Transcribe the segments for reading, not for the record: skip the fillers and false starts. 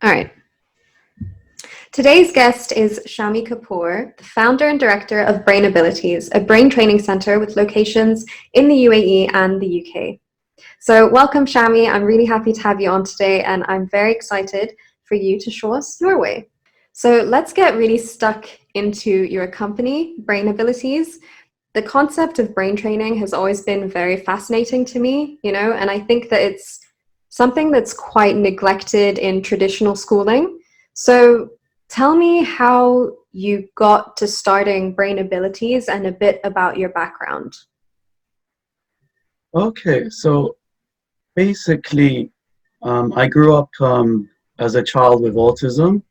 All right. Today's guest is Shammi Kapoor, the founder and director of Brain Abilitiez, a brain training center with locations in the UAE and the UK. So welcome, Shammi. I'm really happy to have you on today, and I'm very excited for you to show us your way. So let's get really stuck into your company, Brain Abilitiez. The concept of brain training has always been very fascinating to me, and I think that it's something that's quite neglected in traditional schooling. So tell me how you got to starting Brain Abilitiez and a bit about your background. Okay, so basically, I grew up as a child with autism.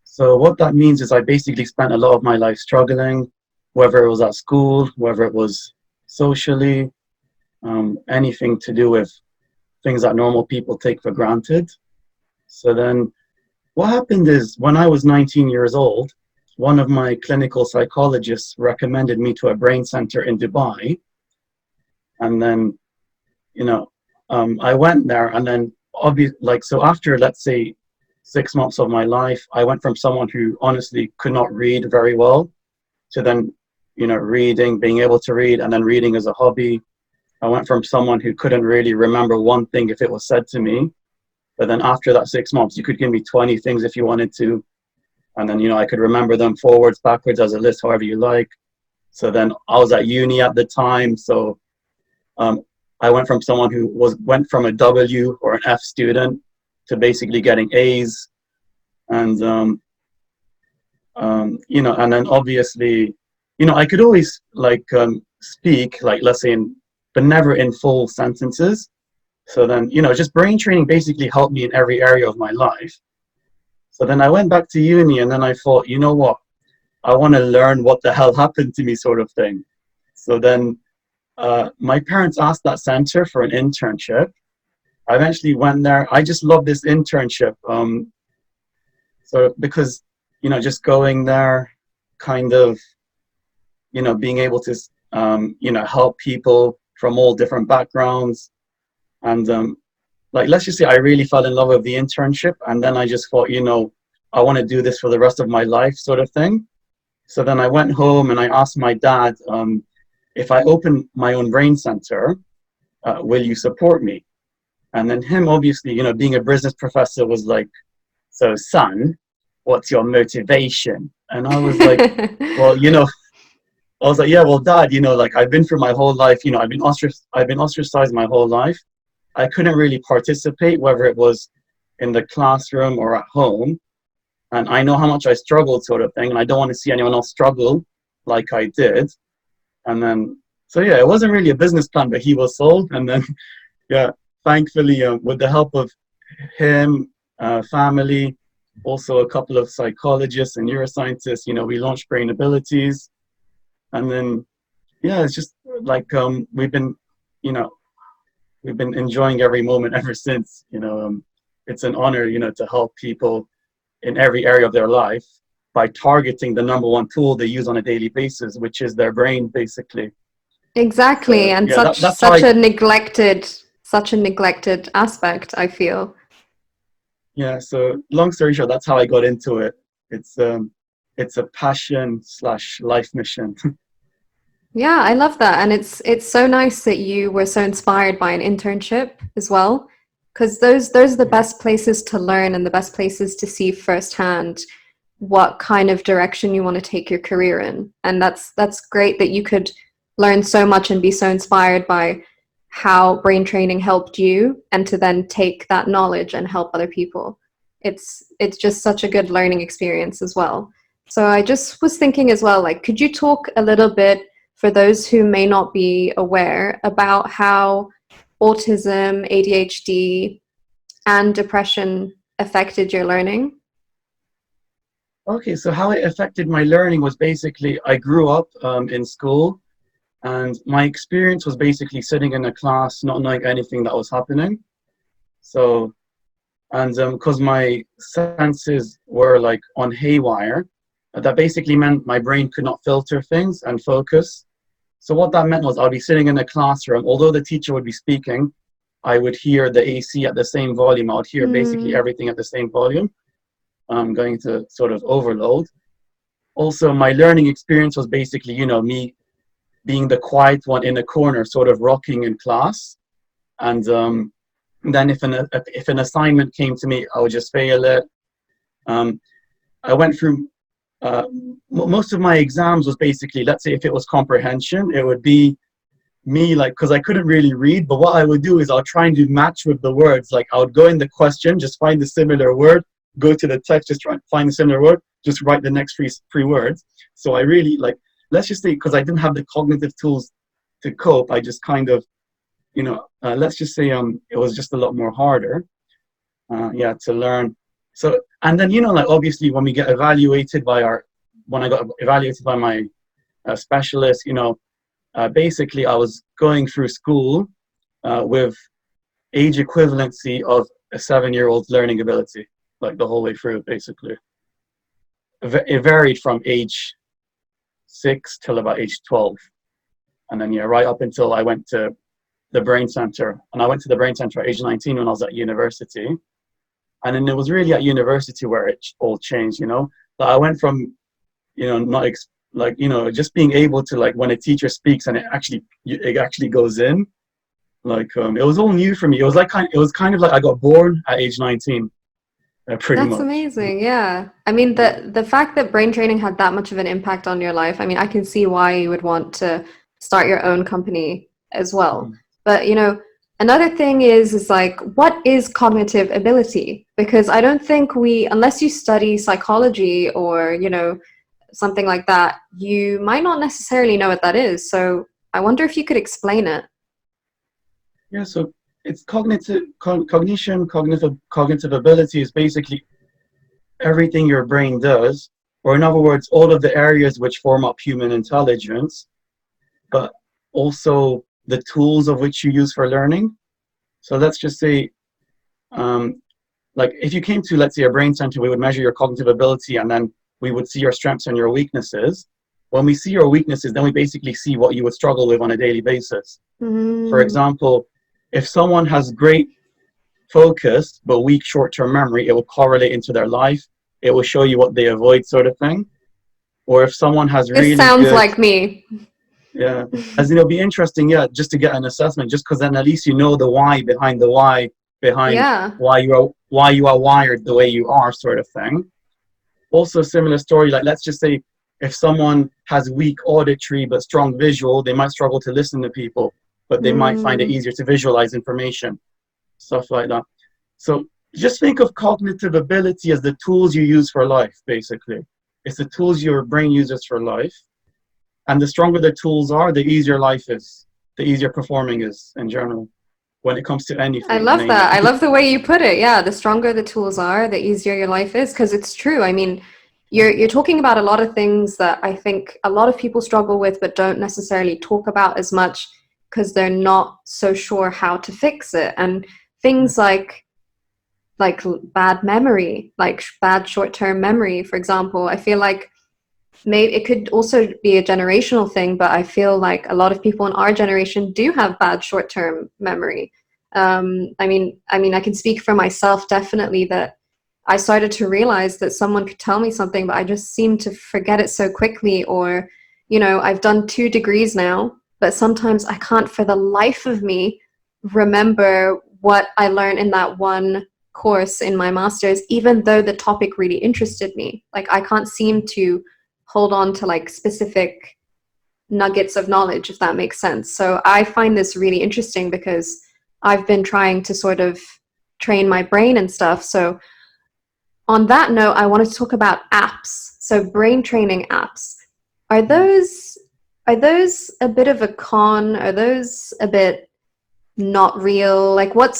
So what that means is I basically spent a lot of my life struggling, whether it was at school, whether it was socially, anything to do with things that normal people take for granted. So then what happened is when I was 19 years old, one of my clinical psychologists recommended me to a brain center in Dubai. And then, I went there, and then so after, let's say, 6 months of my life, I went from someone who honestly could not read very well to then, reading, being able to read, and then reading as a hobby. I went from someone who couldn't really remember one thing if it was said to me, but then after that 6 months, you could give me 20 things if you wanted to. And then, I could remember them forwards, backwards as a list, however you like. So then I was at uni at the time. So I went from someone who went from a W or an F student to basically getting A's. And, and then obviously, I could always speak, let's say, but never in full sentences. So then, just brain training basically helped me in every area of my life. So then I went back to uni, and then I thought, you know what? I want to learn what the hell happened to me, sort of thing. So then my parents asked that center for an internship. I eventually went there. I just love this internship. So because, just going there, kind of, being able to, help people from all different backgrounds. And let's just say I really fell in love with the internship. And then I just thought, I want to do this for the rest of my life, sort of thing. So then I went home and I asked my dad, if I open my own brain center, will you support me? And then him, obviously, being a business professor, was like, so son, what's your motivation? And I was like, well, I was like, yeah, well, dad, I've been through my whole life, I've been ostracized my whole life. I couldn't really participate, whether it was in the classroom or at home. And I know how much I struggled, sort of thing. And I don't want to see anyone else struggle like I did. And then, so yeah, it wasn't really a business plan, but he was sold. And then, yeah, thankfully, with the help of him, family, also a couple of psychologists and neuroscientists, we launched Brain Abilitiez. And then, yeah, it's just like we've been enjoying every moment ever since. It's an honor, to help people in every area of their life by targeting the number one tool they use on a daily basis, which is their brain, basically. Exactly, and yeah, that's such a neglected aspect, I feel. Yeah, so long story short, that's how I got into it. It's a passion / life mission. Yeah, I love that. And it's so nice that you were so inspired by an internship as well, because those are the best places to learn and the best places to see firsthand what kind of direction you want to take your career in. And that's great that you could learn so much and be so inspired by how brain training helped you, and to then take that knowledge and help other people. It's just such a good learning experience as well. So I just was thinking as well, could you talk a little bit, for those who may not be aware, about how autism, ADHD, and depression affected your learning? Okay, so how it affected my learning was basically I grew up in school, and my experience was basically sitting in a class, not knowing anything that was happening. So, and because my senses were on haywire, that basically meant my brain could not filter things and focus. So what that meant was I'd be sitting in a classroom, although the teacher would be speaking, I would hear the AC at the same volume. I would hear basically everything at the same volume. I'm going to sort of overload. Also, my learning experience was basically, you know, me being the quiet one in a corner, sort of rocking in class. And then if an assignment came to me, I would just fail it. I went through most of my exams was basically, let's say if it was comprehension, it would be me, like, because I couldn't really read, but what I would do is I'll try and do match with the words. Like I would go in the question, just find the similar word, go to the text, just try and find the similar word, just write the next three words. So I really, like, let's just say, because I didn't have the cognitive tools to cope, I just kind of, you know, let's just say it was just a lot more harder, to learn. So, and then, you know, like obviously when we get evaluated when I got evaluated by my specialist, you know, basically I was going through school with age equivalency of a 7-year-old's learning ability, like the whole way through, basically. It varied from age 6 till about age 12. And then, right up until I went to the Brain Center. And I went to the Brain Center at age 19 when I was at university. And then it was really at university where it all changed, you know. Like I went from, you know, just being able to, like, when a teacher speaks and it actually goes in, like, it was all new for me. It was kind of like I got born at age 19, pretty much. That's amazing. Yeah. I mean, the fact that brain training had that much of an impact on your life, I mean, I can see why you would want to start your own company as well. But, you know, another thing is like, what is cognitive ability? Because I don't think unless you study psychology or, you know, something like that, you might not necessarily know what that is. So I wonder if you could explain it. Yeah, so it's cognitive ability is basically everything your brain does, or in other words, all of the areas which form up human intelligence, but also the tools of which you use for learning. So let's just say, like if you came to, let's say, a brain center, we would measure your cognitive ability and then we would see your strengths and your weaknesses. When we see your weaknesses, then we basically see what you would struggle with on a daily basis. For example, if someone has great focus but weak short-term memory, it will correlate into their life. It will show you what they avoid, sort of thing. Or if someone has really This sounds good, like me. Yeah, as it'll be interesting, just to get an assessment, just because then at least you know the why behind why you are wired the way you are, sort of thing. Also, similar story, like let's just say if someone has weak auditory but strong visual, they might struggle to listen to people, but they might find it easier to visualize information, stuff like that. So just think of cognitive ability as the tools you use for life, basically. It's the tools your brain uses for life. And the stronger the tools are, the easier life is, the easier performing is in general when it comes to anything. I love that. I love the way you put it. Yeah, the stronger the tools are, the easier your life is, because it's true. I mean, you're talking about a lot of things that I think a lot of people struggle with but don't necessarily talk about as much because they're not so sure how to fix it. And things like bad memory, like bad short-term memory, for example, I feel like maybe it could also be a generational thing, but I feel like a lot of people in our generation do have bad short-term memory. I mean, I can speak for myself, definitely, that I started to realize that someone could tell me something, but I just seem to forget it so quickly. Or, you know, I've done 2 degrees now, but sometimes I can't for the life of me remember what I learned in that one course in my master's, even though the topic really interested me. Like I can't seem to hold on to like specific nuggets of knowledge, if that makes sense. So I find this really interesting because I've been trying to sort of train my brain and stuff. So on that note, I want to talk about apps. So brain training apps. Are those a bit of a con? Are those a bit not real? Like what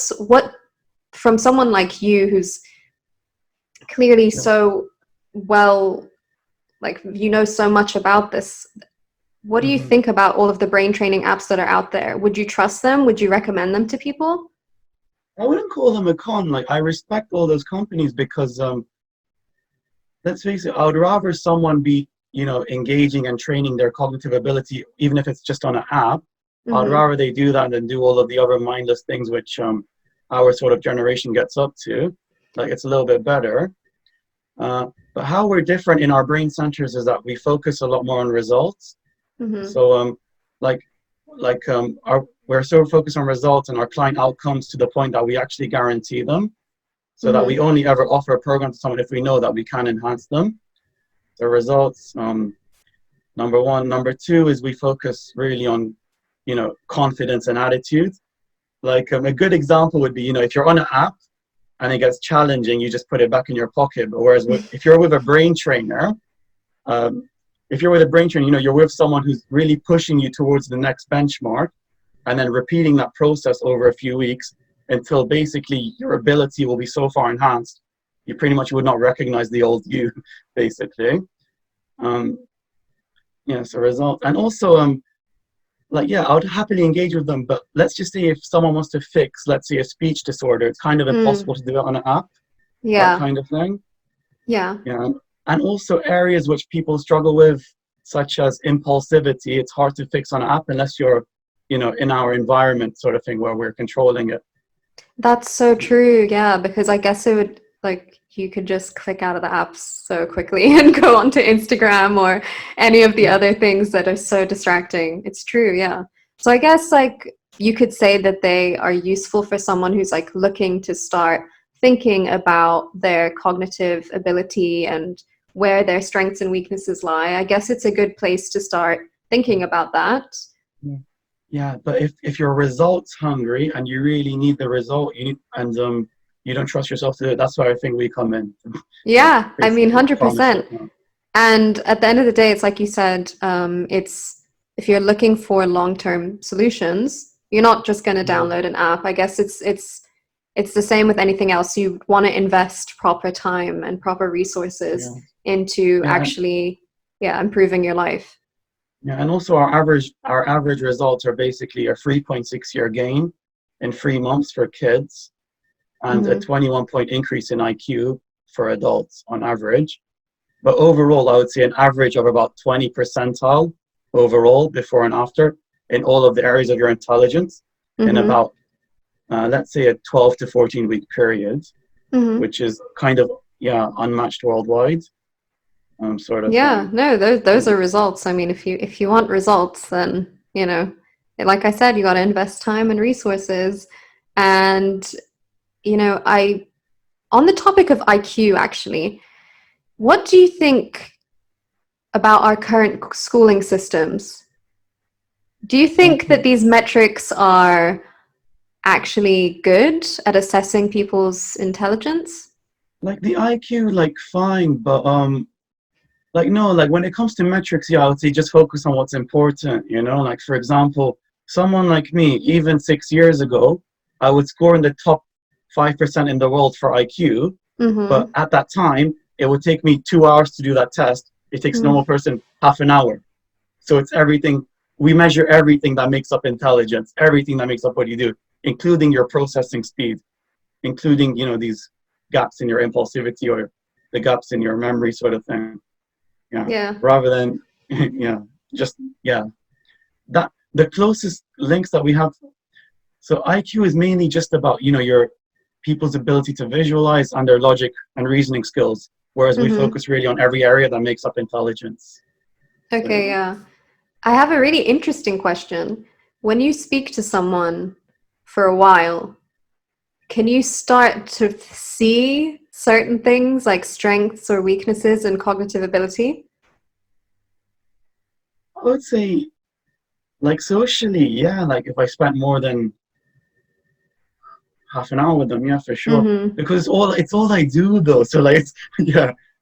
from someone like you who's clearly so well, like you know so much about this, what do you think about all of the brain training apps that are out there? Would you trust them? Would you recommend them to people? I wouldn't call them a con. Like I respect all those companies because let's face it, I would rather someone be, you know, engaging and training their cognitive ability, even if it's just on an app, I'd Mm-hmm. rather they do that than do all of the other mindless things which our sort of generation gets up to. Like, it's a little bit better. But how we're different in our brain centers is that we focus a lot more on results. Mm-hmm. So like we're so focused on results and our client outcomes to the point that we actually guarantee them, so that we Mm-hmm. only ever offer a program to someone if we know that we can enhance them. The results, number one. Number two is we focus really on, confidence and attitude. Like, a good example would be, if you're on an app and it gets challenging, you just put it back in your pocket. But whereas if you're with a brain trainer, um, you're with someone who's really pushing you towards the next benchmark, and then repeating that process over a few weeks until basically your ability will be so far enhanced, you pretty much would not recognize the old you, basically. So result. And also, I would happily engage with them, but let's just say if someone wants to fix, let's say, a speech disorder, it's kind of impossible to do it on an app, that Yeah. kind of thing. Yeah. Yeah. And also areas which people struggle with, such as impulsivity, it's hard to fix on an app unless you're, in our environment, sort of thing, where we're controlling it. That's so true. Yeah, because I guess it would, like, you could just click out of the apps so quickly and go onto Instagram or any of the other things that are so distracting. It's true. Yeah. So I guess, like, you could say that they are useful for someone who's like looking to start thinking about their cognitive ability and where their strengths and weaknesses lie. I guess it's a good place to start thinking about that. Yeah, but if you're results hungry and you really need the result, you don't trust yourself to do it, that's where I think we come in. Yeah, I mean, Basically, partnership. 100%. And at the end of the day, it's like you said, it's, if you're looking for long-term solutions, you're not just going to download an app. I guess it's the same with anything else. You want to invest proper time and proper resources into actually, improving your life. Yeah, and also our average results are basically a 3.6-year gain in 3 months for kids, and a 21-point increase in IQ for adults on average. But overall, I would say an average of about 20 percentile overall, before and after, in all of the areas of your intelligence, in about, let's say, a 12 to 14-week period, which is kind of, unmatched worldwide. Sort of thing. No, those are results. I mean, if you want results, then, like I said, you got to invest time and resources. And, on the topic of IQ, actually, what do you think about our current schooling systems? Do you think that these metrics are actually good at assessing people's intelligence? Like, the IQ, like, fine, but no, like, when it comes to metrics, I would say just focus on what's important, like, for example, someone like me, even 6 years ago, I would score in the top 5% in the world for IQ, but at that time, it would take me 2 hours to do that test. It takes a normal person half an hour. So it's everything. We measure everything that makes up intelligence, everything that makes up what you do, including your processing speed, including, these gaps in your impulsivity or the gaps in your memory, sort of thing. Rather than, that the closest links that we have. So IQ is mainly just about, your people's ability to visualize and their logic and reasoning skills, whereas we focus really on every area that makes up intelligence. Okay, yeah. I have a really interesting question. When you speak to someone for a while, can you start to see certain things like strengths or weaknesses in cognitive ability? I would say, like, socially, like, if I spent more than half an hour with them, for sure. Because it's all I do, though. So, like,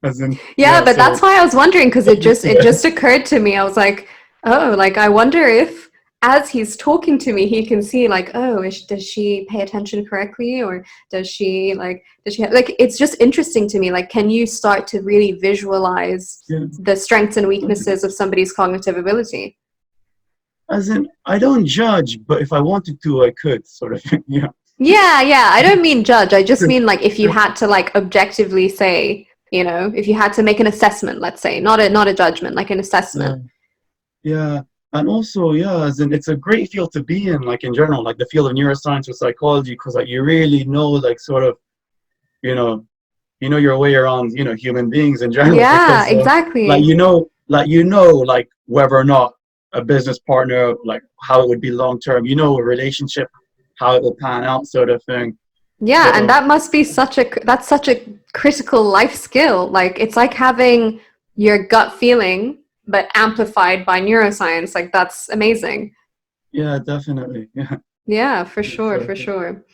as in, but that's why I was wondering, because it just occurred to me. I was like, oh, like, I wonder if as he's talking to me, he can see, like, oh, does she pay attention correctly, or does she like, it's just interesting to me. Like, can you start to really visualize the strengths and weaknesses of somebody's cognitive ability? As in, I don't judge, but if I wanted to, I could, sort of thing. Yeah. I don't mean judge. I just mean, like, if you had to, like, objectively say, if you had to make an assessment, let's say, not a judgment, like an assessment. Yeah. And also, yeah, as in it's a great field to be in, like in general, like the field of neuroscience or psychology, because like you really know, like sort of, you know, your way around, human beings in general, Yeah, because like exactly. like whether or not a business partner, like how it would be long term, a relationship, how it will pan out, sort of thing. Yeah, But and that must be that's such a critical life skill. Like it's like having your gut feeling but amplified by neuroscience. Like that's amazing. yeah, definitely, yeah, Yeah, for that sure, sort of for thing. sure.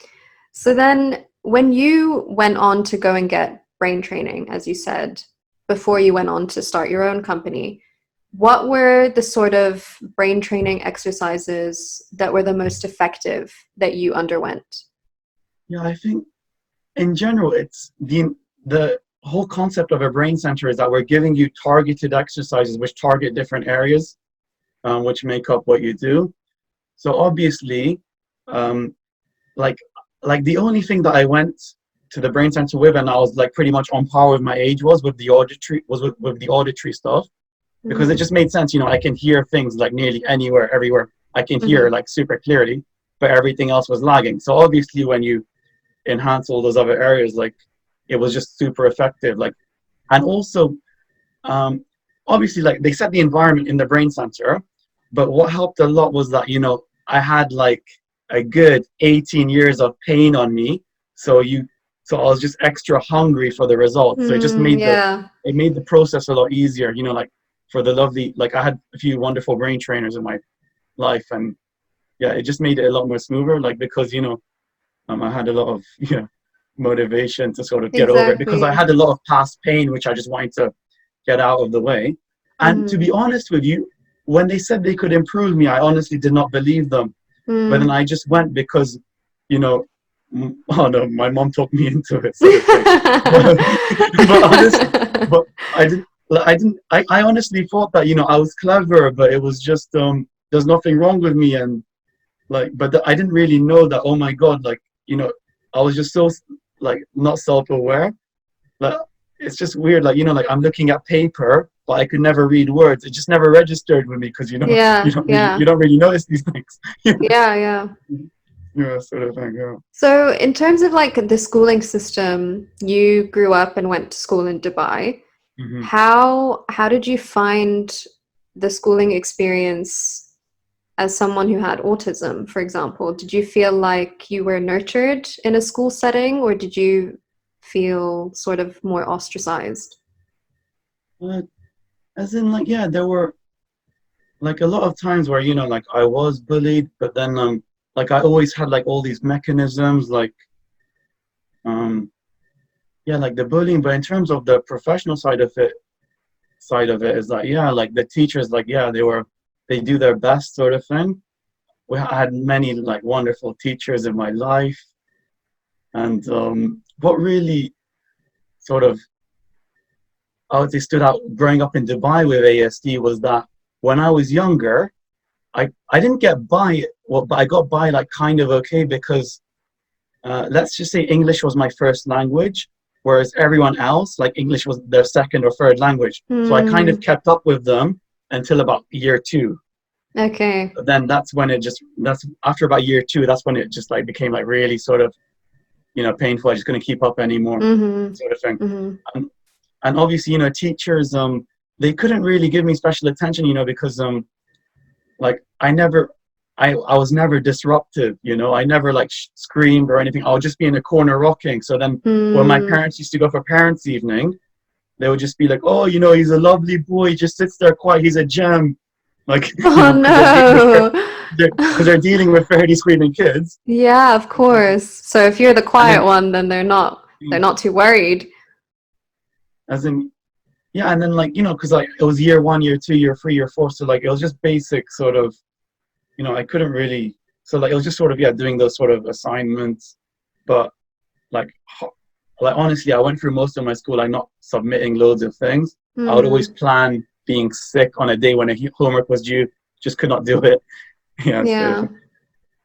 So then when you went on to go and get brain training, as you said, before you went on to start your own company, what were the sort of brain training exercises that were the most effective that you underwent? Yeah, I think in general, it's the whole concept of a brain center is that we're giving you targeted exercises which target different areas, which make up what you do. So obviously, um, like like the only thing that I went to the brain center with, and I was like pretty much on par with my age, was with the auditory stuff, because it Mm, just made sense. I can hear things like nearly anywhere, everywhere. I can hear mhm, like super clearly, but everything else was lagging. So obviously, when you enhance all those other areas, like it was just super effective. Like, and also, um, obviously, like they set the environment in the brain center, but what helped a lot was that I had like a good 18 years of pain on me, so I was just extra hungry for the results. So it just mm, made the yeah. it made the process a lot easier. Like for the lovely, like I had a few wonderful brain trainers in my life, and yeah, it just made it a lot more smoother. Like because I had a lot of motivation to sort of get over it because I Exactly. had a lot of past pain which I just wanted to get out of the way. And to be Mhm. honest with you, when they said they could improve me, I honestly did not believe them. But then Mm. I just went because, you know, oh no, my mom talked me into it, sort of thing. But, but honestly, but I honestly thought that, I was clever, but it was just, there's nothing wrong with me. And like, but I didn't really know that, oh my God, like, I was just so like not self-aware. Like, it's just weird. Like, like I'm looking at paper, but I could never read words. It just never registered with me because, Yeah, you yeah. don't really notice these things. Yeah, yeah. Yeah, sort of thing. Yeah. So, in terms of like the schooling system, you grew up and went to school in Dubai. hmm How did you find the schooling experience as someone who had autism, for example? Did you feel like you were nurtured in a school setting, or did you feel sort of more ostracized? But as in, like, yeah, there were like a lot of times where, like I was bullied, but then, like I always had like all these mechanisms, like, um, yeah, like the bullying. But in terms of the professional side of it is that, yeah, like the teachers, like, yeah, they do their best, sort of thing. I had many like wonderful teachers in my life, and what really sort of I would say stood out growing up in Dubai with ASD was that when I was younger, I didn't get by, well, but I got by like kind of okay because let's just say English was my first language, whereas everyone else, like English was their second or third language. So I kind of Hmm. kept up with them until about year two. Okay. But then that's after about year two, that's when it just like became like really sort of, painful. I just couldn't keep up anymore, Mm-hmm. sort of thing. Mm-hmm. And, and obviously, teachers, they couldn't really give me special attention, because like I was never disruptive, I never like screamed or anything. I would just be in a corner rocking. So then when my Mm. parents used to go for parents evening, they would just be like, oh, he's a lovely boy, he just sits there quiet, he's a gem. Like, Oh because they're dealing with no. they're dealing with fairly screaming kids. Yeah, of course. So if you're the And quiet then one, then they're not too worried. as in yeah, and then like, because like it was year one, year two, year three, year four, so like it was just basic sort of, I couldn't really, so like it was just sort of, yeah, doing those sort of assignments. But like like honestly, I went through most of my school like not submitting loads of things. I would always Hmm. plan being sick on a day when a homework was due, just could not do it. Yeah, sort of Yeah. thing.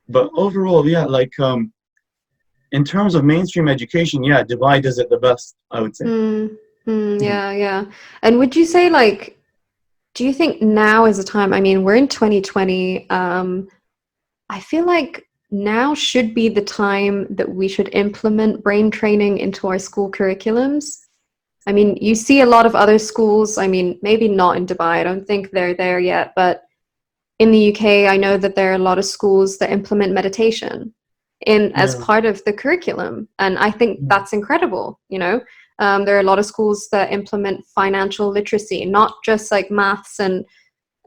But overall, yeah, like in terms of mainstream education, yeah, Dubai does it the best, I would say. Mm. Mm, Mhm. yeah, yeah. And would you say like do you think now is the time? I mean, we're in 2020. I feel like now should be the time that we should implement brain training into our school curriculums. I mean, you see a lot of other schools, I mean, maybe not in Dubai, I don't think they're there yet, but in the UK, I know that there are a lot of schools that implement meditation in as Yeah. part of the curriculum. And I think Yeah. that's incredible, you know? There are a lot of schools that implement financial literacy, not just like maths and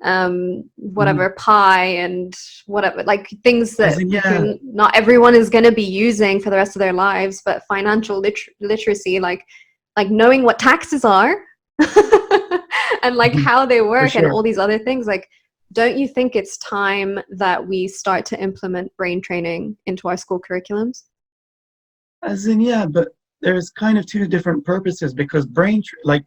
Mhm. whatever pi and whatever, like things As that in, yeah, not everyone is going to be using for the rest of their lives, but financial literacy, like knowing what taxes are and like mhm, how they for work and sure. all these other things. Like, don't you think it's time that we start to implement brain training into our school curriculums? As in, yeah, but there's kind of two different purposes because like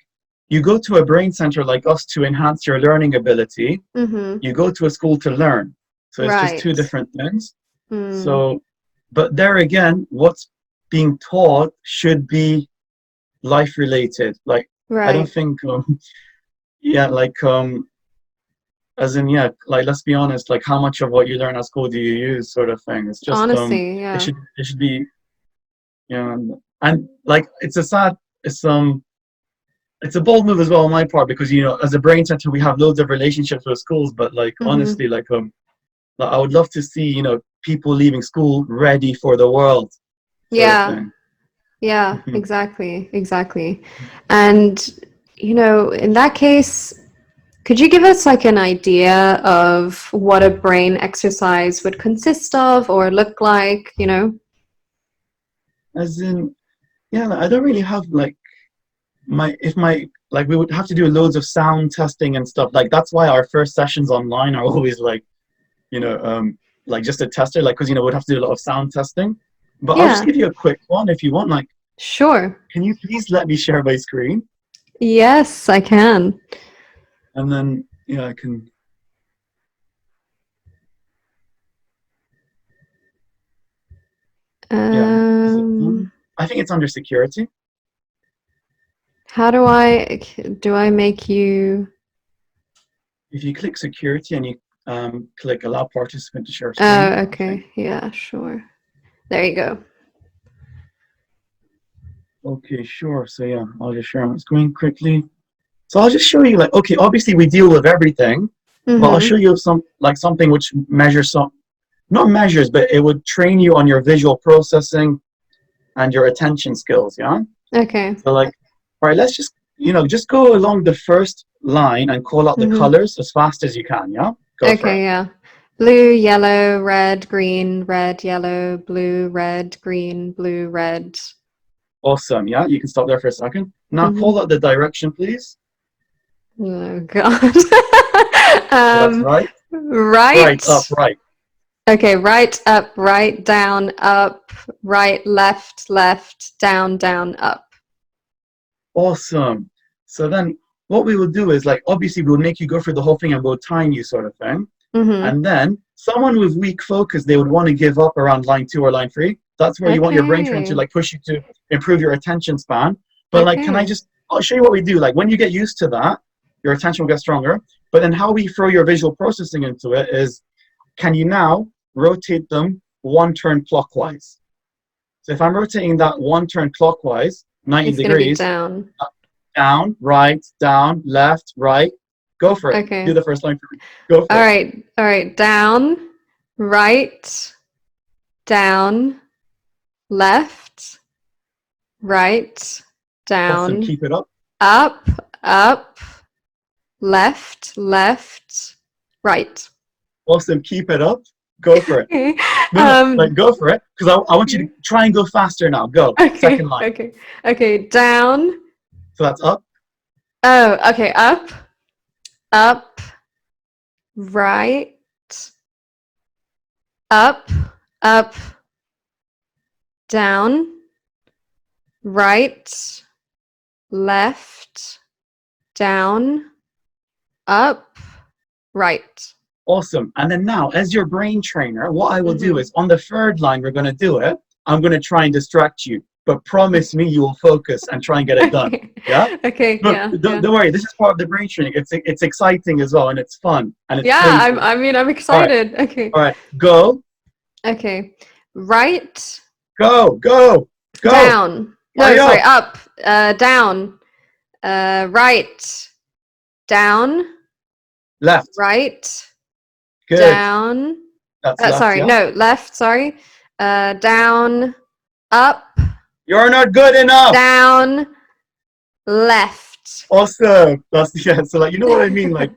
you go to a brain center like us to enhance your learning ability. Mm-hmm. You go to a school to learn. So it's just two Right. different things. Mm. So, but there again, what's being taught should be life related. Like, I don't Right. think, yeah, like, as in, yeah, like, let's be honest, like, how much of what you learn at school do you use, sort of thing. It's just, Honestly, yeah. it should be, you know, and like, it's a bold move as well on my part because, you know, as a brain center, we have loads of relationships with schools, but like, Mm-hmm. honestly, like, I would love to see, you know, people leaving school ready for the world, sort of Yeah. thing. Yeah, Mhm. exactly, exactly. And, you know, in that case, could you give us like an idea of what a brain exercise would consist of or look like, you know? As in, yeah, like, I don't really have like like we would have to do loads of sound testing and stuff. Like that's why our first sessions online are always like, you know, like just a tester, like because you know we'd have to do a lot of sound testing. But I'll just Yeah, give you a quick one if you want. Like, sure. can you please let me share my screen? Yes, I can. And then yeah, I can. Yeah, is it on? Um, I think it's under security. how do I make you? If you click security and you click allow participant to share Oh, screen, I think. okay. Yeah, sure. There you go. Okay, sure. So yeah, I'll just share my screen quickly. So I'll just show you like, okay, obviously we deal with everything, but I'll show Mm-hmm. you something which measures not measures, but it would train you on your visual processing and your attention skills. Yeah. Okay. So like, all right, let's just, you know, just go along the first line and call out the Mm-hmm. colors as fast as you can. Yeah. Go for it. Okay, yeah. Blue, yellow, red, yellow, blue, red, green, blue, red. Awesome. Yeah. You can stop there for a second. Now Mm-hmm. call out the direction, please. Oh God. So that's um, right. Right, up, right. right. Okay, right, up, right, down, up, right, left, down, down, up. Awesome. So then what we will do is like obviously we'll make you go through the whole thing and we'll time you sort of thing. Mm-hmm. And then someone with weak focus, they would want to give up around line 2 or line 3. That's where you want your brain training to Okay. like push you to improve your attention span. But like, Okay. I'll show you what we do. Like when you get used to that, your attention will get stronger. But then how we throw your visual processing into it is, can you now rotate them one turn clockwise? So if I'm rotating that one turn clockwise, 90 It's gonna be degrees, down. down, right, down, left, right. Go for it. Do Okay. the first line for me. Go All for it. right. All right. Down, right, down, left, right, Awesome. down, Keep it up. up, up, left, right. Awesome. Keep it up. Go for it. Okay. No, no, like Um, go for it. Because I want you to try and go faster now. Go. Second okay, line. okay, okay. Down. So that's up. Oh, okay. Up, right, up, up, down, right, left, down, up, right. Awesome. And then now, as your brain trainer, what I will do Mm-hmm. is on the third line, we're going to do it. I'm going to try and distract you. but promise me you will focus and try and get it done. Okay. Yeah. Okay. But Yeah. don't, Yeah. don't worry, this is part of the brain training. It's exciting as well, and it's fun and it's Yeah. playful. I'm All right, excited. Okay. all right, go, Okay. Right. go, go, go. Down. No, Hurry sorry. up. Up. Down. Right. Down. Left. Right. Good. Down. That's left. Sorry. Yeah. No. Left. Sorry. Down. Up. You're not good enough. Down. Left. Awesome. That's yeah. So like, you know what I mean? Like,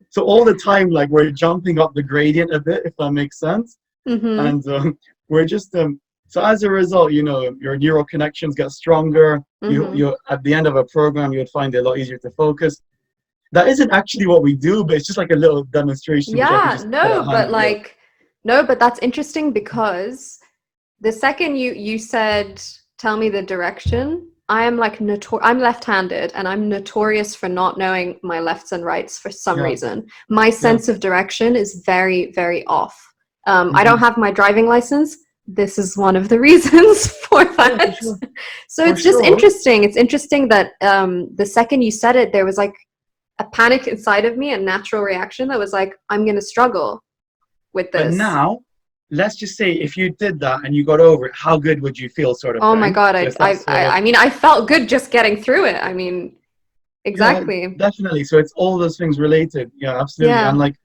so all the time, like we're jumping up the gradient a bit, if that makes sense. Mm-hmm. And we're just so as a result, you know, your neural connections get stronger. Mm-hmm. You at the end of a program, you would find it a lot easier to focus. That isn't actually what we do, but it's just like a little demonstration. Which I could Yeah, just put no, at but hand, yeah. like, no, but that's interesting because the second you said, tell me the direction, I am like I'm left-handed and I'm notorious for not knowing my lefts and rights for some Yeah, reason. My sense of direction is very, very off. I don't mhm. have my driving license. This is one of the reasons for Yeah, for that. sure. So For it's just sure. interesting. It's interesting that the second you said it, there was like a panic inside of me, a natural reaction that was like, I'm going to struggle with But this. now, let's just say if you did that and you got over it, how good would you feel, sort of Oh my thing? God. So it's that sort of I mean, I felt good just getting through it. I mean, yeah, exactly. definitely. So it's all those things related. Yeah, absolutely. And Yeah. like,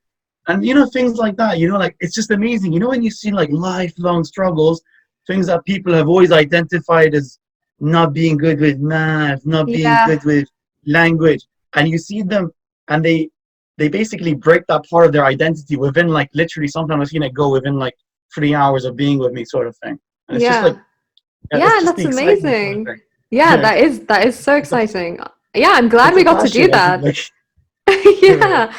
and you know, things like that, you know, like it's just amazing. You know, when you see like lifelong struggles, things that people have always identified as not being good with math, not being Yeah. good with language, and you see them and they basically break that part of their identity within like literally sometimes I've seen it go within like 3 hours of being with me, sort of thing. And it's just like, Yeah. yeah, Yeah. it's And just the that's excitement sort of amazing. thing. Yeah. Yeah, That is so it's a, exciting. Yeah. I'm glad it's we a got to do passion. I think that. like, yeah. Yeah.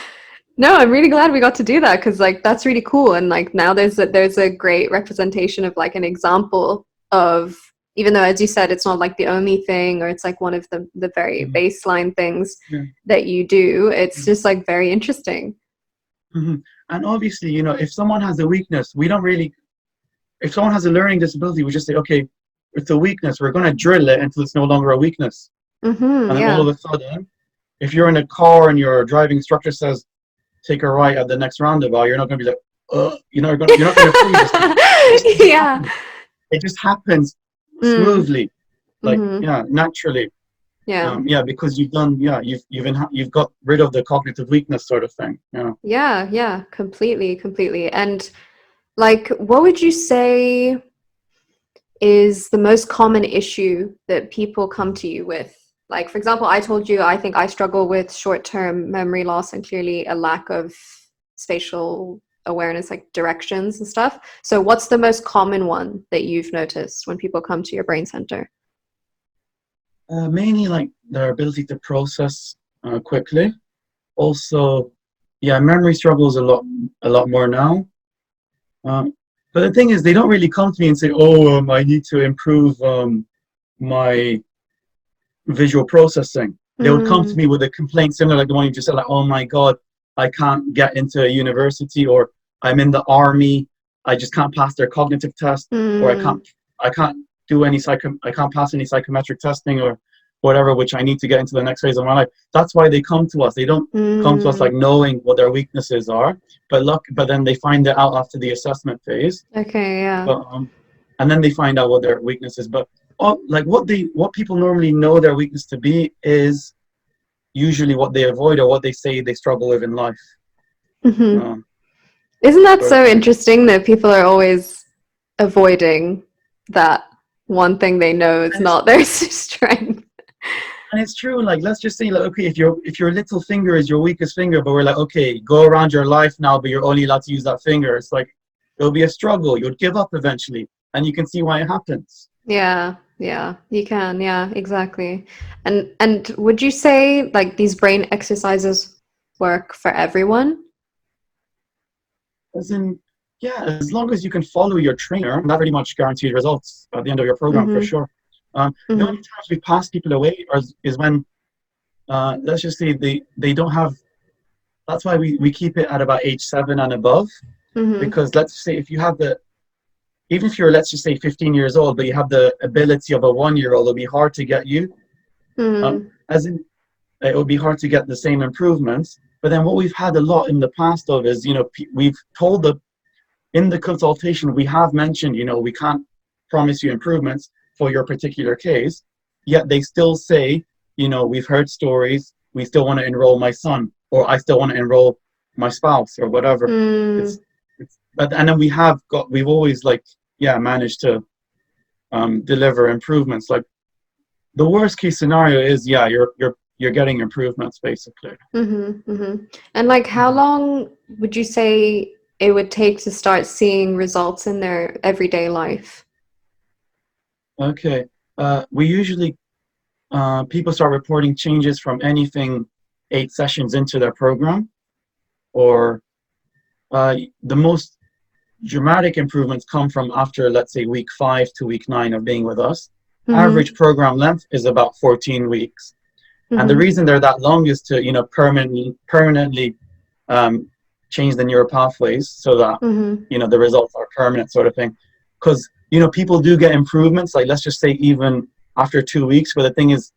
No, I'm really glad we got to do that because like that's really cool. And like now there's a great representation of like an example of, even though as you said it's not like the only thing or it's like one of the very Mhm. baseline things Yeah. that you do, it's just like very interesting. Hmm. And obviously, you know, if someone has a weakness, we don't really, if someone has a learning disability, we just say, okay, it's a weakness. We're going to drill it until it's no longer a weakness. Mm-hmm. And then all Yeah. of a sudden, if you're in a car and your driving instructor says, take a right at the next roundabout, you're not going to be like, you know, you're not going to freeze. It just Yeah. happens. It just happens Mm. smoothly, like, Mm-hmm. yeah, naturally. Yeah. Yeah, because you've done, yeah, you've got rid of the cognitive weakness, sort of thing. Yeah. Yeah. Yeah. Completely. Completely. And like, what would you say is the most common issue that people come to you with? Like, for example, I told you I think I struggle with short-term memory loss and clearly a lack of spatial awareness, like directions and stuff. So what's the most common one that you've noticed when people come to your brain center? Mainly like their ability to process quickly. Also, yeah, memory struggles a lot more now. Um, but the thing is, they don't really come to me and say, "Oh, I need to improve my visual processing." They would come to Mm, me with a complaint similar like the one you just said, like, "Oh my God, I can't get into a university," or "I'm in the army, I just can't pass their cognitive test," or mm, I can't do any I can't pass any psychometric testing or whatever, which I need to get into the next phase of my life." That's why they come to us. They don't come to us mm. like knowing what their weaknesses are, but then they find it out after the assessment phase. Okay, yeah. But and then they find out what their weakness is. But like what people normally know their weakness to be is usually what they avoid or what they say they struggle with in life, Hmm. um, Isn't that sort of so thing. interesting that people are always avoiding that one thing they know is And it's not their strength? and it's true. Like let's just say like okay, if your little finger is your weakest finger, but we're like okay, go around your life now, but you're only allowed to use that finger. It's like it'll be a struggle. You'll give up eventually, and you can see why it happens. Yeah, yeah, you can. Yeah, exactly. And would you say like these brain exercises work for everyone? As in, yeah, as long as you can follow your trainer, that pretty much guarantees results at the end of your program for Mm-hmm. sure. The only Mm-hmm. times we pass people away is when, let's just say they don't have, that's why we keep it at about age 7 and above, Mm-hmm. because let's say if you have the, even if you're, let's just say 15 years old, but you have the ability of a 1-year-old, it'll be hard to get you. As in, it would be hard to get the same improvements. But then what we've had a lot in the past of is, we've told in the consultation, we have mentioned, we can't promise you improvements for your particular case, yet they still say, we've heard stories, we still want to enroll my son, or I still want to enroll my spouse, or whatever. And then we've always managed to deliver improvements. Like the worst case scenario is, you're getting improvements basically. And like, how long would you say it would take to start seeing results in their everyday life? Okay. We usually, people start reporting changes from anything 8 sessions into their program, or the most dramatic improvements come from after, let's say, week 5 to week 9 of being with us. Average program length is about 14 weeks. And the reason they're that long is to, permanently change the neural pathways so that, the results are permanent, sort of thing. Because, people do get improvements, like let's just say even after 2 weeks, but the thing is,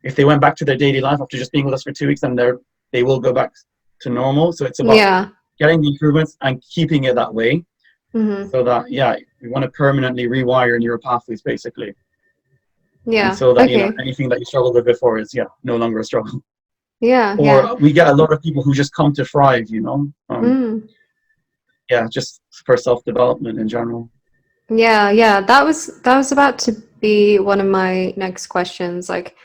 if they went back to their daily life after just being with us for 2 weeks, then they will go back to normal. So it's about getting the improvements and keeping it that way. So that, we want to permanently rewire neural pathways, basically. And so that, anything that you struggled with before is, no longer a struggle. Or we get a lot of people who just come to thrive, just for self-development in general. That was about to be one of my next questions. Like,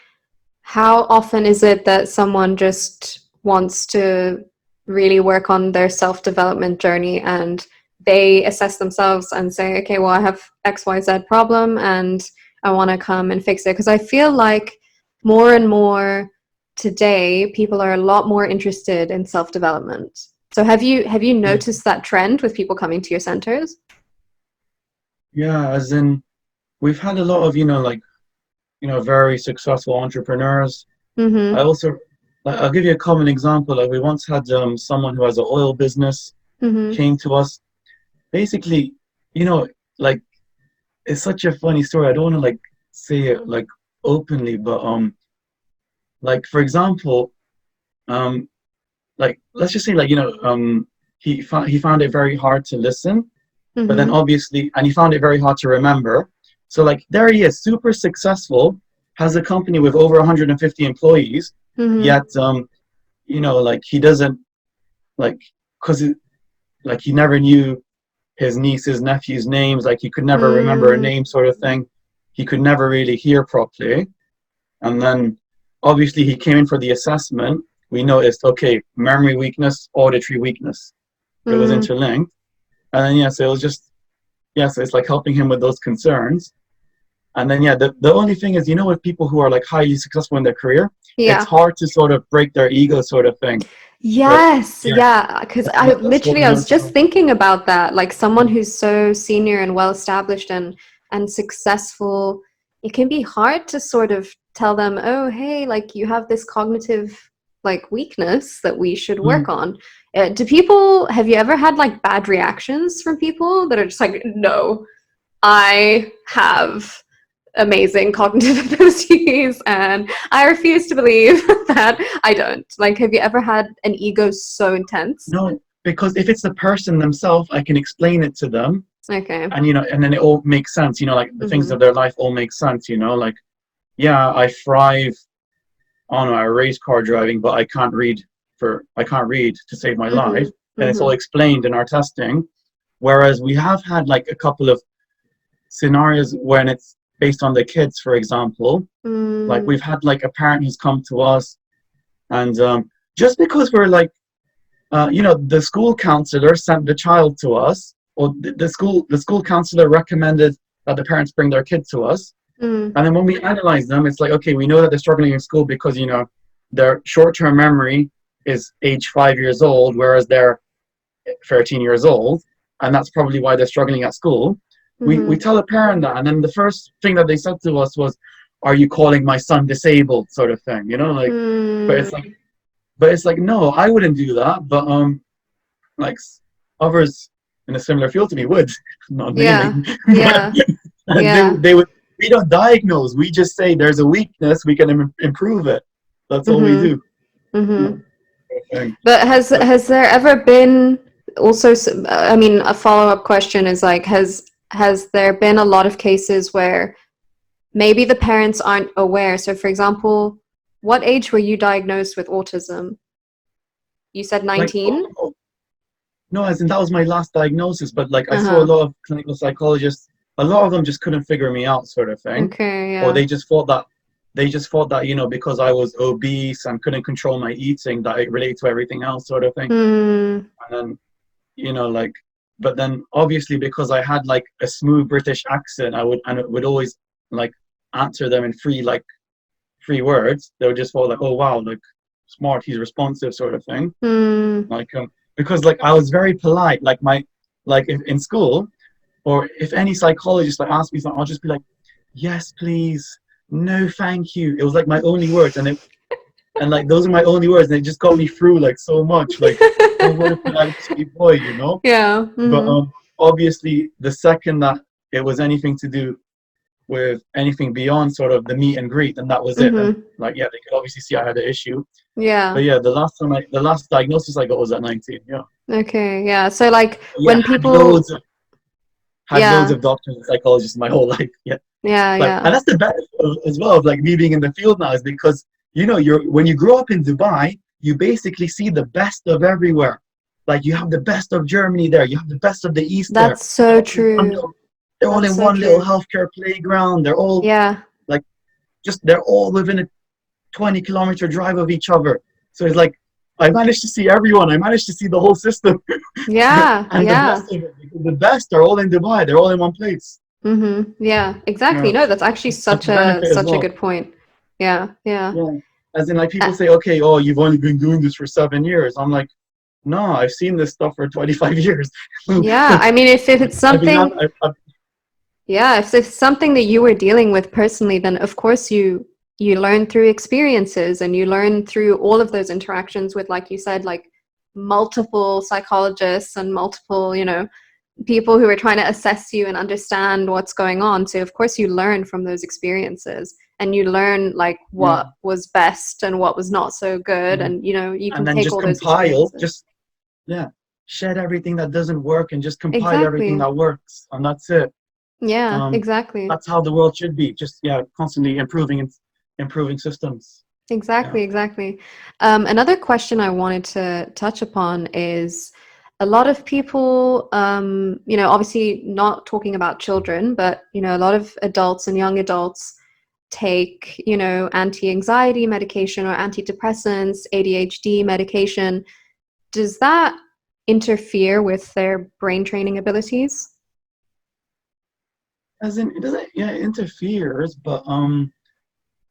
how often is it that someone just wants to really work on their self-development journey and they assess themselves and say, okay, well, I have XYZ problem and I want to come and fix it? Because I feel like more and more today, people are a lot more interested in self-development. So have you noticed that trend with people coming to your centers? Yeah, as in, we've had a lot of, very successful entrepreneurs. I'll give you a common example. Like we once had someone who has an oil business came to us. Basically, it's such a funny story. I don't want to say it openly, but for example, let's just say he found it very hard to listen, but then obviously, and he found it very hard to remember. So there he is, super successful, has a company with over 150 employees, yet he doesn't because he never knew his nieces, nephews' names, he could never remember a name, sort of thing. He could never really hear properly. And then obviously he came in for the assessment. We noticed, okay, memory weakness, auditory weakness. It was interlinked. And then, so it was just, so it's helping him with those concerns. And then, the only thing is, with people who are highly successful in their career, it's hard to sort of break their ego, sort of thing. Yes, because I was just thinking about that. Like someone who's so senior and well established and successful, it can be hard to sort of tell them, oh, hey, you have this cognitive weakness that we should work on. Have you ever had bad reactions from people that are just no, I have amazing cognitive abilities and I refuse to believe that I don't? Have you ever had an ego so intense? No, because if it's the person themselves, I can explain it to them. Okay. And and then it all makes sense, the things of their life all make sense, I thrive on a race car driving, but I can't read to save my life. And it's all explained in our testing. Whereas we have had a couple of scenarios when it's based on the kids, for example. We've had a parent who's come to us, and just because we're the school counselor sent the child to us, or the school counselor recommended that the parents bring their kid to us. And then when we analyze them, it's okay, we know that they're struggling in school because their short-term memory is age 5 years old, whereas they're 13 years old, and that's probably why they're struggling at school. We tell a parent that, and then the first thing that they said to us was, "Are you calling my son disabled?" sort of thing, but it's no, I wouldn't do that. But others in a similar field to me would, not Yeah. naming, but Yeah. Yeah. they would, we don't diagnose, we just say there's a weakness, we can improve it. That's all we Mm-hmm. do. Mm-hmm. Yeah. But But has there ever been also I mean, a follow-up question is like, has there been a lot of cases where maybe the parents aren't aware? So for example, what age were you diagnosed with autism? You said like, 19? no, as in that was my last diagnosis, but like I saw a Uh-huh. lot of clinical psychologists, a lot of them just couldn't figure me out, sort of thing. Okay, Or yeah. they just thought that, because I was obese and couldn't control my eating, that it related to everything else, sort of thing. Mm, And then, like, but then obviously because I had like a smooth British accent, it would always like answer them in three words. They would just fall like, oh wow, like smart, he's responsive, sort of thing. mm, Like, because like I was very polite, like if in school, or if any psychologist like asked me something, I'll just be like, yes, please, no, thank you. It was like my only words, and like those are my only words, and it just got me through like so much. Like, oh, what a polite sweet boy, yeah. But Mm, obviously, the second that it was anything to do with anything beyond sort of the meet and greet, and that was it. And mm-hmm. like, yeah, they could obviously see I had an issue. But Yeah. yeah, the last diagnosis I got was at 19. Yeah. Okay, yeah. So like But yeah, when people, had loads yeah, of doctors and psychologists in my whole life. Yeah. yeah, Like, yeah. and that's the benefit as well of like me being in the field now, is because when you grow up in Dubai, you basically see the best of everywhere. Like, you have the best of Germany there, you have the best of the East there. That's so true. They're all That's in so one little true. healthcare playground. They're all Yeah. like, they're all within a 20-kilometer drive of each other. So it's like I managed to see everyone. I managed to see the whole system, Yeah, and the yeah. best of it, because the best are all in Dubai. They're all in one place. Mm-hmm. Yeah, exactly. Yeah, No, that's actually that's a benefit as such a well. good point. Yeah, yeah. Yeah. As in, like, people Uh, say, okay, oh, you've only been doing this for 7 years. I'm like, no, I've seen this stuff for 25 years. yeah, I mean, if it's I've been something, yeah, if it's something that you were dealing with personally, then of course you learn through experiences and you learn through all of those interactions with, like you said, like multiple psychologists and multiple, people who are trying to assess you and understand what's going on. So of course you learn from those experiences and you learn like yeah, what was best and what was not so good, yeah. and you can And then take just all those compile, experiences. yeah, shed everything that doesn't work and just compile everything Exactly. that works. And that's it. Yeah, Um, exactly. that's how the world should be. Just, yeah, constantly improving and improving systems. Yeah. Exactly, exactly. Another question I wanted to touch upon is a lot of people, obviously not talking about children, but, a lot of adults and young adults take, anti-anxiety medication or antidepressants, ADHD medication. Does that interfere with their brain training abilities? As in, it doesn't, yeah, it interferes, but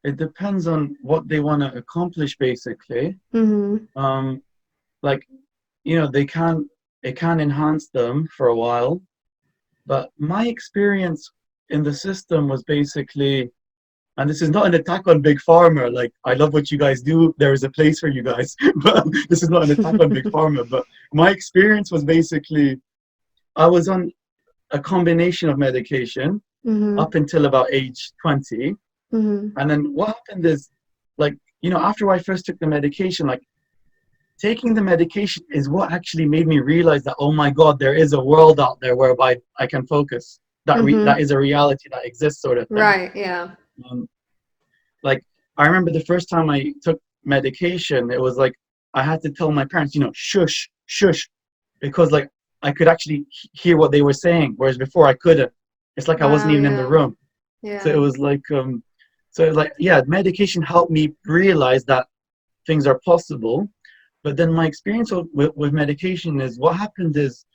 it depends on what they want to accomplish, basically. Mm-hmm. Um, like, they can it can enhance them for a while, but my experience in the system was basically, and this is not an attack on big pharma, like, I love what you guys do, there is a place for you guys, but this is not an attack on big pharma. But my experience was basically, I was on a combination of medication Mm-hmm. up until about age 20. Mm-hmm. And then what happened is, like, after I first took the medication, like, taking the medication is what actually made me realize that, oh my God, there is a world out there whereby I can focus. That Mm-hmm. is a reality that exists, sort of thing. Right, yeah. Um, like, I remember the first time I took medication, it was like I had to tell my parents, shush, shush, because like I could actually hear what they were saying, whereas before I couldn't. It's like I wasn't Wow, even in the yeah. room. So Yeah. it was like, yeah, medication helped me realize that things are possible. But then my experience with medication is, what happened is,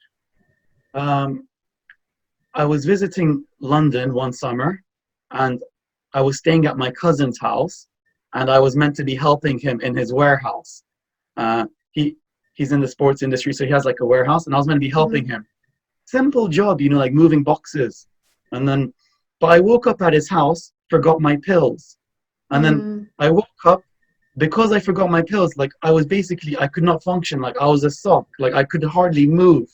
um, I was visiting London one summer, and I was staying at my cousin's house, and I was meant to be helping him in his warehouse. Uh, he's in the sports industry, so he has like a warehouse, and I was meant to be helping Mm-hmm. him. Simple job, like moving boxes. And then, but I woke up at his house, forgot my pills, and then Mm-hmm. I woke up, because I forgot my pills. Like, I could not function. Like, I was a sock. Like, I could hardly move.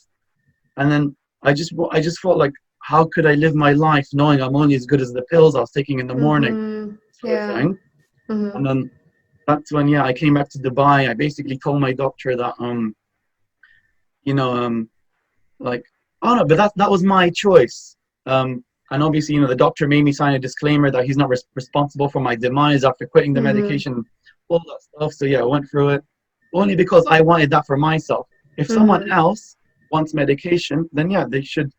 And then I just felt like, how could I live my life knowing I'm only as good as the pills I was taking in the morning, sort of Yeah. thing. And then that's when, I came back to Dubai. I basically told my doctor that, you know, like, oh no, but that was my choice. And obviously, the doctor made me sign a disclaimer that he's not responsible for my demise after quitting the medication, all that stuff. So I went through it only because I wanted that for myself. If someone else wants medication, then they should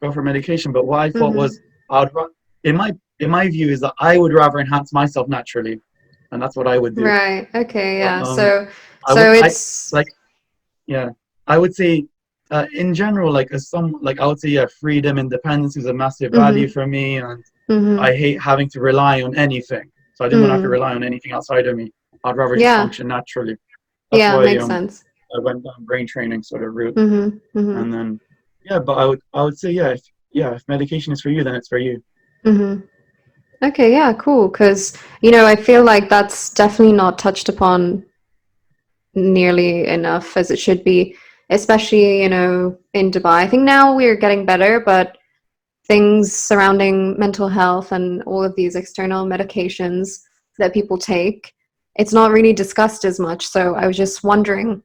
go for medication. But what I thought was, in my view, is that I would rather enhance myself naturally, and that's what I would do. Right. Okay. But, Yeah. So I it's like yeah, I would say, in general, like, I would say, freedom, independence is a massive value for me, and I hate having to rely on anything. So I didn't want to have to rely on anything outside of me. I'd rather just Yeah. function naturally. That's Yeah. why Makes sense. I went down brain training sort of route, Mm-hmm. and then but I would say, if medication is for you, then it's for you. Mm-hmm. Okay. Yeah. Cool. Because I feel like that's definitely not touched upon nearly enough as it should be, especially in Dubai. I think now we're getting better, but things surrounding mental health and all of these external medications that people take, it's not really discussed as much. So I was just wondering,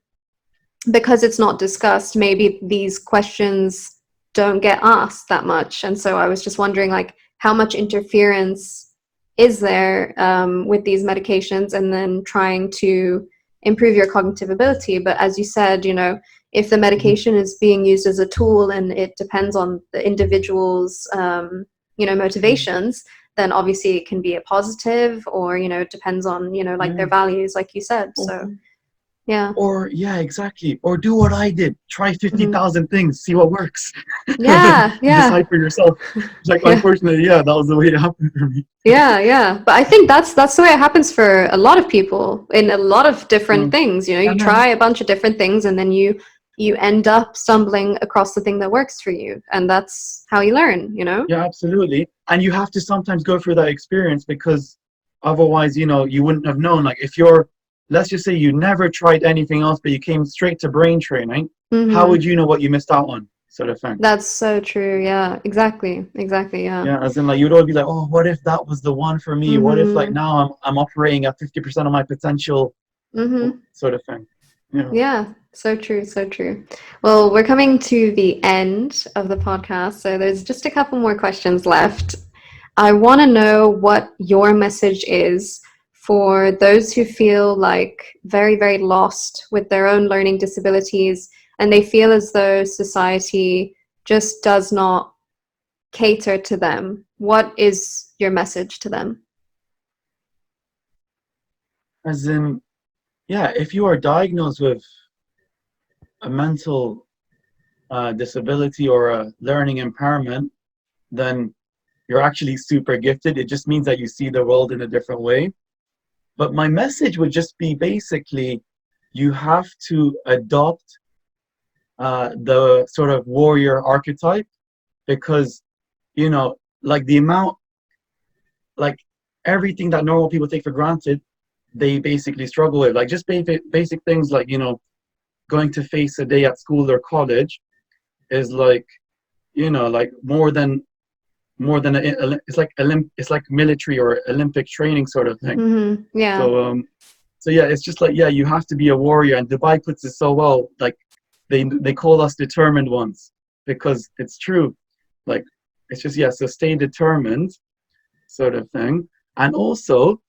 because it's not discussed, maybe these questions don't get asked that much. And so I was just wondering, like, how much interference is there with these medications, and then trying to improve your cognitive ability. But as you said, if the medication is being used as a tool and it depends on the individual's motivations, then obviously it can be a positive, or it depends on like their values, like you said. So yeah. Or exactly. Or do what I did. Try 50,000 things, see what works. Yeah, yeah. Decide for yourself. It's like, Yeah. unfortunately, that was the way it happened for me. Yeah. But I think that's the way it happens for a lot of people in a lot of different things. You And then, try a bunch of different things, and then you end up stumbling across the thing that works for you, and that's how you learn. yeah, absolutely. And you have to sometimes go through that experience, because otherwise, you wouldn't have known. Like, if let's just say you never tried anything else, but you came straight to brain training, how would you know what you missed out on, sort of thing? That's so true. Yeah, exactly. Yeah. Yeah, as in, like, you'd always be like, oh, what if that was the one for me? What if, like, now I'm operating at 50% of my potential, sort of thing. Yeah, so true, so true. Well, we're coming to the end of the podcast, so there's just a couple more questions left. I want to know what your message is for those who feel like very, very lost with their own learning disabilities, and they feel as though society just does not cater to them. What is your message to them? As in, if you are diagnosed with a mental disability or a learning impairment, then you're actually super gifted. It just means that you see the world in a different way. But my message would just be, basically, you have to adopt the sort of warrior archetype, because, like, the amount, like, everything that normal people take for granted, they basically struggle with. Like, just basic things like, going to face a day at school or college is like, like it's like military or Olympic training sort of thing. Yeah. So it's just like, you have to be a warrior, and Dubai puts it so well. Like, they call us determined ones, because it's true. Like, it's just, so stay determined, sort of thing. And also,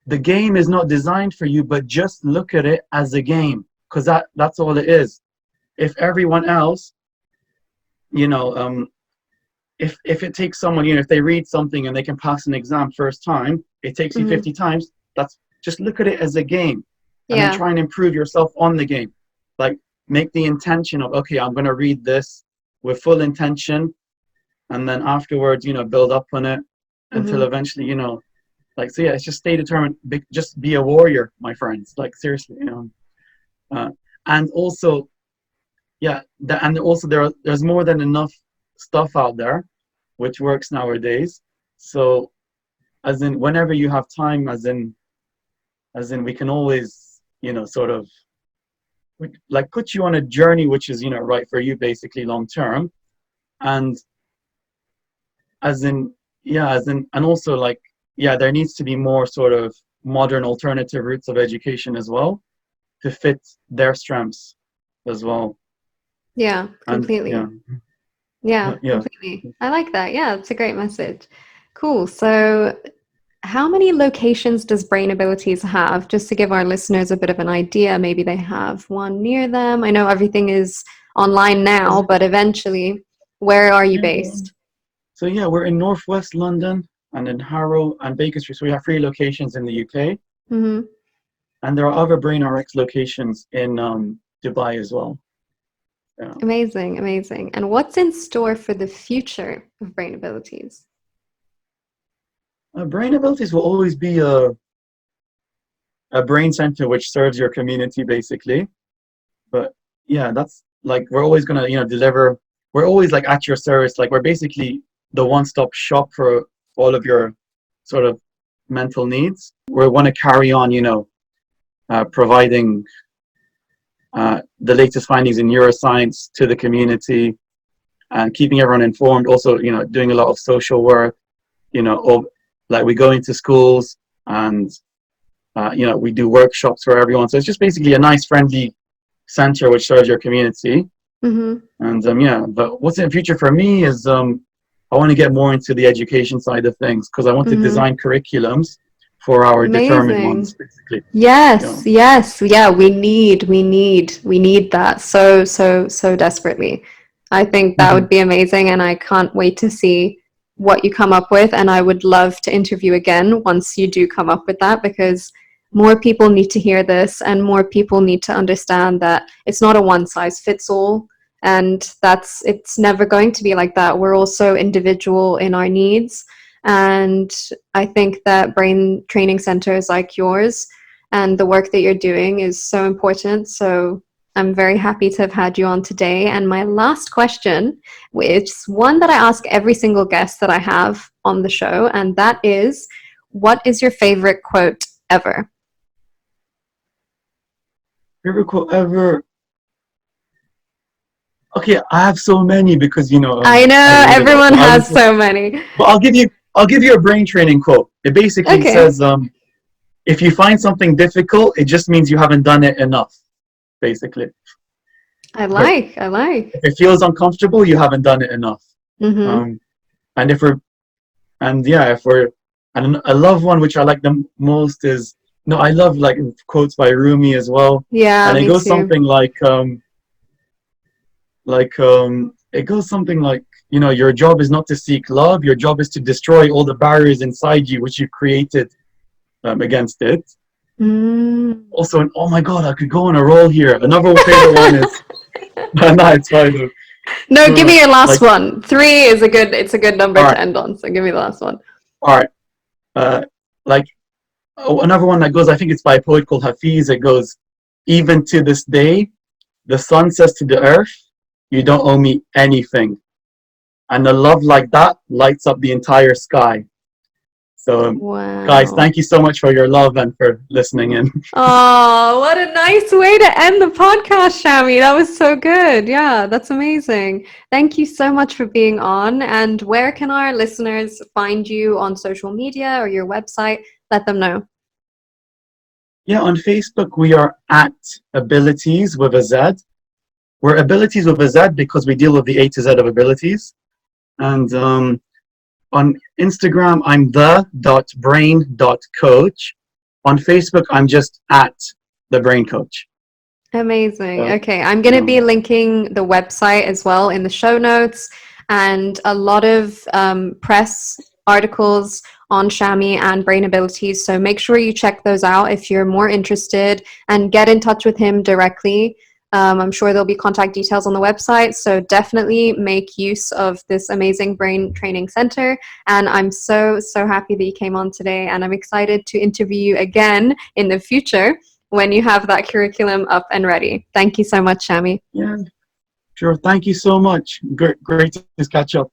the game is not designed for you, but just look at it as a game, because that's all it is. If everyone else, if it takes someone, if they read something and they can pass an exam first time, it takes you 50 times. That's just look at it as a game, and then try and improve yourself on the game. Like, make the intention of, okay, I'm going to read this with full intention, and then afterwards, build up on it until eventually, like, so it's just stay determined. Just be a warrior, my friends. Like, seriously, and also, there's more than enough stuff out there which works nowadays. So, as in, whenever you have time, as in we can always, sort of like put you on a journey which is, you know, right for you basically long term. And and also like, yeah, there needs to be more sort of modern alternative routes of education as well to fit their strengths as well. Yeah, And completely. Yeah, yeah. completely. I like that. Yeah, it's a great message. Cool. So, how many locations does Brain Abilities have? Just to give our listeners a bit of an idea, maybe they have one near them. I know everything is online now, but eventually, where are you Yeah. based? So yeah, we're in Northwest London and in Harrow and Baker Street. So we have 3 locations in the UK, Hmm. and there are other BrainRx locations in Dubai as well. Yeah. Amazing, amazing. And what's in store for the future of Brain Abilities? Brain Abilities will always be a brain center which serves your community basically. But yeah, that's like we're always gonna, you know, deliver. We're always like at your service. Like we're basically the one-stop shop for all of your sort of mental needs. We want to carry on, you know, providing the latest findings in neuroscience to the community and keeping everyone informed. Also, you know, doing a lot of social work. You know, like we go into schools and you know, we do workshops for everyone. So it's just basically a nice, friendly center which serves your community. Hmm. And yeah, but what's in the future for me is I want to get more into the education side of things because I want to Hmm. design curriculums for our determined ones, Amazing. basically. You Yes, know. yes, yeah, we need that so desperately. I think that would Mhm. be amazing, and I can't wait to see what you come up with. And I would love to interview again once you do come up with that, because more people need to hear this, and more people need to understand that it's not a one size fits all, and it's never going to be like that. We're also individual in our needs, and I think that brain training centers like yours and the work that you're doing is so important. So I'm very happy to have had you on today. And my last question, which is one that I ask every single guest that I have on the show, and that is, what is your favorite quote ever? Favorite quote ever? Okay, I have so many because, you know, I I know read a lot. everyone But has so many. I'll give you a brain training quote. It basically Okay. says, if you find something difficult, it just means you haven't done it enough, basically. Or I like. if it feels uncomfortable, you haven't done it enough. Mm-hmm. Um, and if we're and yeah, if we're and I love one which I like the most is no, I love like quotes by Rumi as well, Yeah, and it me goes too. something it goes something like, you know, your job is not to seek love, your job is to destroy all the barriers inside you which you created against it. Mm. Also, and oh my god, I could go on a roll here. Another favorite one is no, it's fine though. No, No, give me no, your last like one. Three is it's a good number all to right, end on. So give me the last one. all right. Uh, like another one that goes, I think it's by a poet called Hafiz. It goes, even to this day, the sun says to the earth, you don't owe me anything. And a love like that lights up the entire sky. So, guys, Wow. thank you so much for your love and for listening in. Oh, what a nice way to end the podcast, Shammi. That was so good. Yeah, that's amazing. Thank you so much for being on. And where can our listeners find you on social media or your website? Let them know. Yeah, on Facebook, we are at Abilities with a Z. We're Abilities with a Z because we deal with the A to Z of abilities. And on Instagram, I'm the.brain.coach. On Facebook, I'm just at the brain coach. Amazing. So, Okay, I'm going to um, be linking the website as well in the show notes, and a lot of press articles on Shammi and Brain Abilities. So make sure you check those out if you're more interested, and get in touch with him directly. I'm sure there'll be contact details on the website. So definitely make use of this amazing brain training center. And I'm so happy that you came on today. And I'm excited to interview you again in the future when you have that curriculum up and ready. Thank you so much, Shammi. yeah, sure. Thank you so much. Great to catch up.